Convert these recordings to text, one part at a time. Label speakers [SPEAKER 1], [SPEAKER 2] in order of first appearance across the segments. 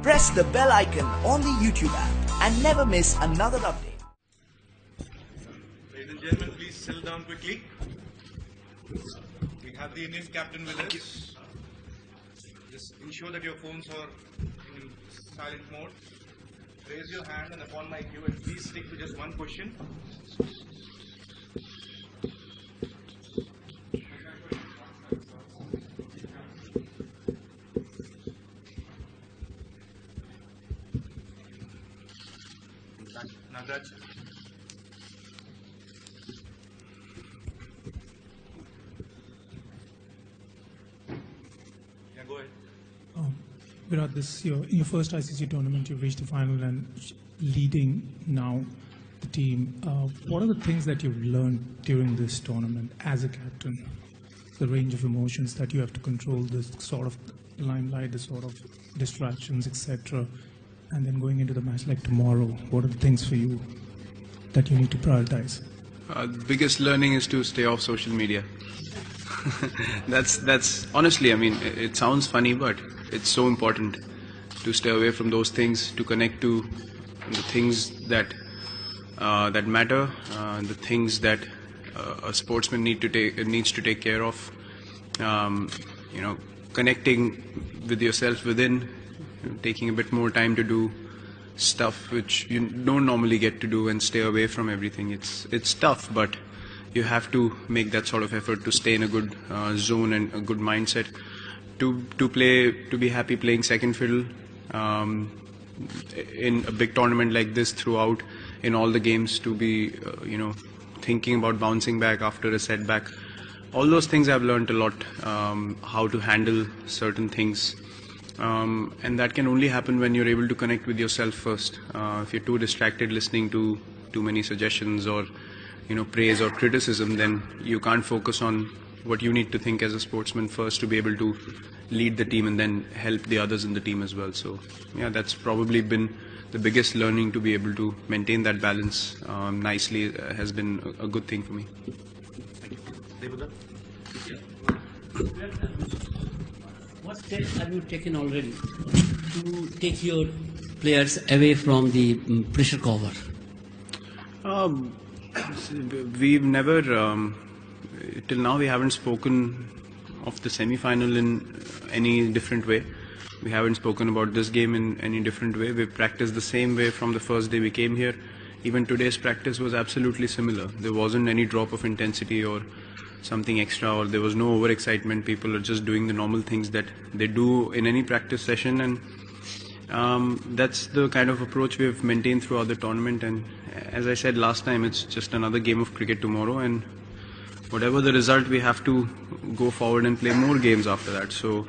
[SPEAKER 1] press the bell icon on the YouTube app and never miss another update.
[SPEAKER 2] Ladies and gentlemen, please settle down quickly. We have the Indian captain with us. Just ensure that your phones are in silent mode. Raise your hand and upon my cue, and please stick to just one question. Nagraj. Yeah, go ahead.
[SPEAKER 3] Virat, this is your first ICC tournament. You've reached the final and leading now the team. What are the things that you've learned during this tournament as a captain? The range of emotions that you have to control, this sort of limelight, the sort of distractions, etc. And then going into the match like tomorrow, what are the things for you that you need to prioritize?
[SPEAKER 4] The biggest learning is to stay off social media. That's honestly, I mean, it sounds funny, but it's so important to stay away from those things, to connect to the things that that matter, the things that a sportsman needs to take care of. Connecting with yourself within, taking a bit more time to do stuff which you don't normally get to do, and stay away from everything. It's tough, but you have to make that sort of effort to stay in a good zone and a good mindset, to be happy playing second fiddle in a big tournament like this throughout, in all the games, to be thinking about bouncing back after a setback. All those things I've learned a lot, how to handle certain things. And that can only happen when you're able to connect with yourself first. If you're too distracted listening to too many suggestions or praise or criticism, then you can't focus on what you need to think as a sportsman first to be able to lead the team and then help the others in the team as well. So yeah, that's probably been the biggest learning, to be able to maintain that balance nicely has been a good thing for me.
[SPEAKER 2] Thank you.
[SPEAKER 5] What steps have you taken already to take your players away from the pressure cover?
[SPEAKER 4] We've never, till now we haven't spoken of the semi-final in any different way. We haven't spoken about this game in any different way. We've practiced the same way from the first day we came here. Even today's practice was absolutely similar. There wasn't any drop of intensity or something extra, or there was no overexcitement. People are just doing the normal things that they do in any practice session, and that's the kind of approach we've maintained throughout the tournament. And as I said last time, it's just another game of cricket tomorrow, and whatever the result, we have to go forward and play more games after that. So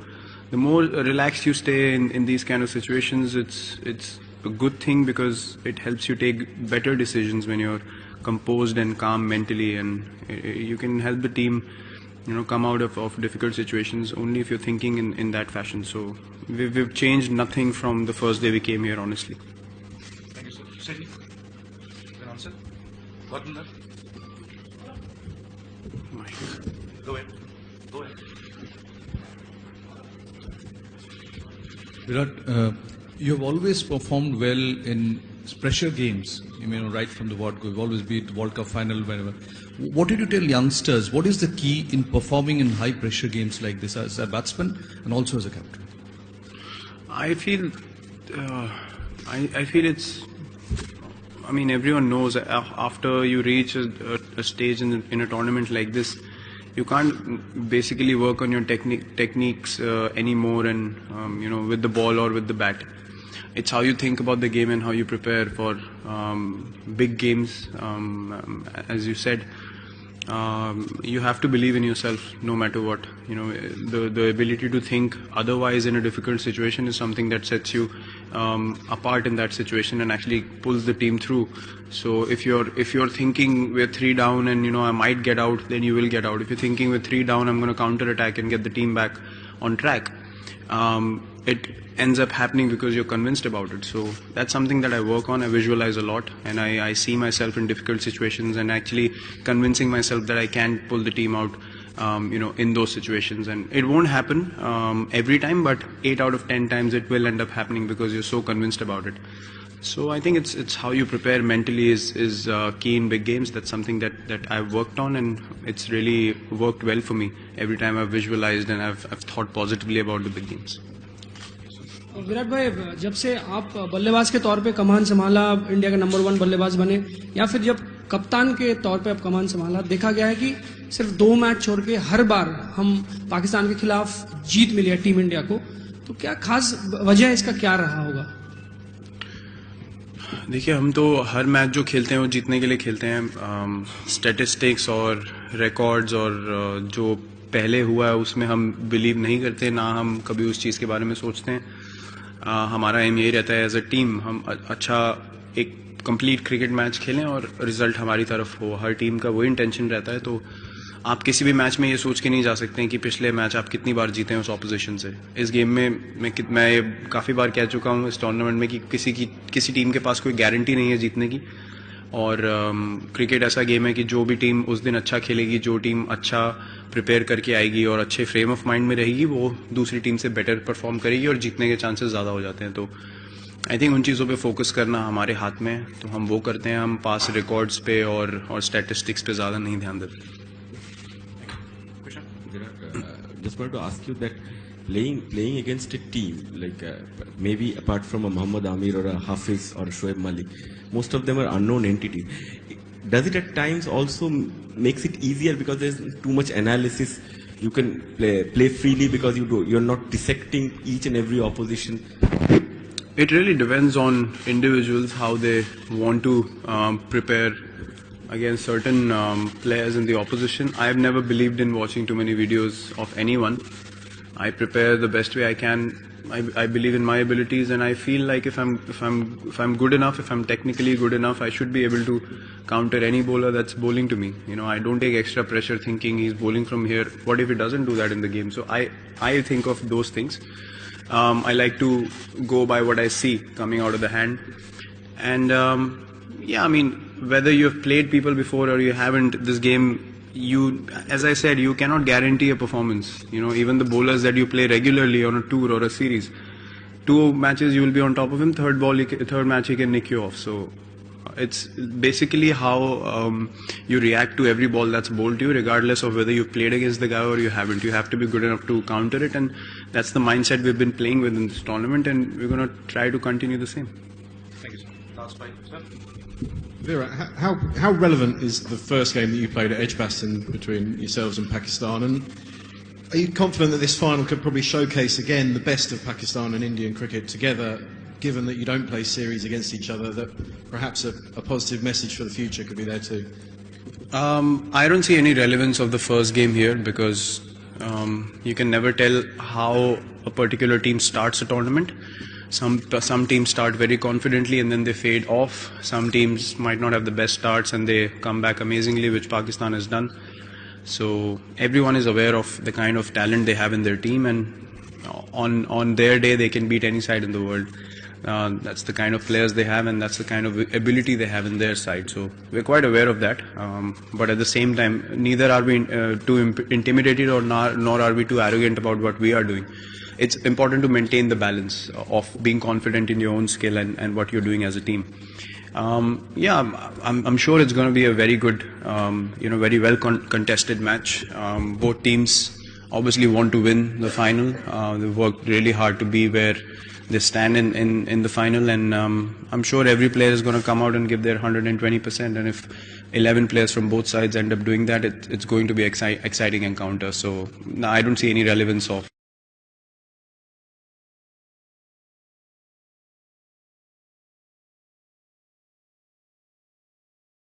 [SPEAKER 4] the more relaxed you stay in these kind of situations, it's a good thing, because it helps you take better decisions when you're composed and calm mentally, and you can help the team come out of difficult situations only if you're thinking in that fashion. So we've changed nothing from the first day we came here, honestly.
[SPEAKER 2] Thank you, sir. Sydney, an answer? Got that? Go ahead. Go ahead.
[SPEAKER 6] Virat, you have always performed well in pressure games. Right from the word go, you've always beat World Cup final, whenever. What did you tell youngsters? What is the key in performing in high pressure games like this as a batsman and also as a captain?
[SPEAKER 4] I feel it's, everyone knows after you reach a stage in a tournament like this, you can't basically work on your techniques anymore, and with the ball or with the bat. It's how you think about the game and how you prepare for big games. As you said, you have to believe in yourself no matter what. The ability to think otherwise in a difficult situation is something that sets you apart in that situation and actually pulls the team through. So if you're thinking we're 3 down and I might get out, then you will get out. If you're thinking we're 3 down, I'm going to counter attack and get the team back on track, it ends up happening because you're convinced about it. So that's something that I work on. I visualize a lot, and I see myself in difficult situations and actually convincing myself that I can pull the team out in those situations. And it won't happen every time, but 8 out of 10 times it will end up happening because you're so convinced about it. So I think it's how you prepare mentally is key in big games. That's something that I've worked on, and it's really worked well for me every time I've visualized and I've thought positively about the big games.
[SPEAKER 7] Virat भाई, जब से आप बल्लेबाज के तौर पे कमान संभाला, India के नंबर 1 बल्लेबाज बने, या फिर जब कप्तान के तौर पे आप कमान संभाला, देखा गया है कि सिर्फ 2 मैच छोड़ के हर बार हम पाकिस्तान के खिलाफ जीत मिली है टीम इंडिया को. तो क्या खास वजह इसका क्या रहा होगा?
[SPEAKER 4] देखिए, हम तो हर मैच जो खेलते हैं वो जीतने के लिए खेलते हैं. स्टैटिस्टिक्स और रिकॉर्ड्स और जो पहले हुआ है उसमें हम बिलीव नहीं करते, ना हम कभी उस चीज़ के बारे में सोचते हैं. हमारा एम यही रहता है एज अ टीम हम अच्छा एक कंप्लीट क्रिकेट मैच खेलें और रिजल्ट हमारी तरफ हो. हर टीम का वही इंटेंशन रहता है. तो आप किसी भी मैच में ये सोच के नहीं जा सकते हैं कि पिछले मैच आप कितनी बार जीते हैं उस ऑपोजिशन से. इस गेम में मैं ये काफ़ी बार कह चुका हूँ इस टूर्नामेंट में कि किसी टीम के पास कोई गारंटी नहीं है जीतने की. और क्रिकेट ऐसा गेम है कि जो भी टीम उस दिन अच्छा खेलेगी, जो टीम अच्छा प्रिपेयर करके आएगी और अच्छे फ्रेम ऑफ माइंड में रहेगी, वो दूसरी टीम से बेटर परफॉर्म करेगी और जीतने के चांसेस ज़्यादा हो जाते हैं. तो आई थिंक उन चीज़ों पे फोकस करना हमारे हाथ में है, तो हम वो करते हैं. हम पास रिकॉर्ड्स पे और स्टैटिस्टिक्स पे ज़्यादा नहीं ध्यान देते.
[SPEAKER 8] Just wanted to ask you that playing against a team like maybe apart from a Muhammad Amir or a Hafiz or Shoaib Malik, most of them are unknown entities. Does it at times also makes it easier because there's too much analysis? You can play freely because you're not dissecting each and every opposition.
[SPEAKER 4] It really depends on individuals how they want to prepare against certain players in the opposition. I've never believed in watching too many videos of anyone. I prepare the best way I can. I believe in my abilities, and I feel like if I'm good enough, if I'm technically good enough, I should be able to counter any bowler that's bowling to me. I don't take extra pressure thinking he's bowling from here. What if he doesn't do that in the game? So I think of those things. I like to go by what I see coming out of the hand, and yeah, I mean, whether you've played people before or you haven't, this game, as I said, you cannot guarantee a performance. Even the bowlers that you play regularly on a tour or a series, 2 matches you will be on top of him, third match he can nick you off. So it's basically how you react to every ball that's bowled to you, regardless of whether you played against the guy or you haven't. You have to be good enough to counter it, and that's the mindset we've been playing with in this tournament, and we're going to try to continue the same.
[SPEAKER 2] Thank you, sir. Last fight, sir.
[SPEAKER 9] Virat, how relevant is the first game that you played at Edgbaston between yourselves and Pakistan, and are you confident that this final could probably showcase again the best of Pakistan and Indian cricket together, given that you don't play series against each other, that perhaps a positive message for the future could be there too?
[SPEAKER 4] I don't see any relevance of the first game here because you can never tell how a particular team starts a tournament. Some teams start very confidently and then they fade off. Some teams might not have the best starts and they come back amazingly, which Pakistan has done. So everyone is aware of the kind of talent they have in their team, and on their day they can beat any side in the world. That's the kind of players they have, and that's the kind of ability they have in their side. So we're quite aware of that. But at the same time, neither are we too intimidated nor are we too arrogant about what we are doing. It's important to maintain the balance of being confident in your own skill and what you're doing as a team. Yeah, I'm sure it's going to be a very good, very well contested match. Both teams obviously want to win the final. They've worked really hard to be where they stand in the final, and I'm sure every player is going to come out and give their 120%. And if 11 players from both sides end up doing that, it's going to be exciting encounter. So I don't see any relevance of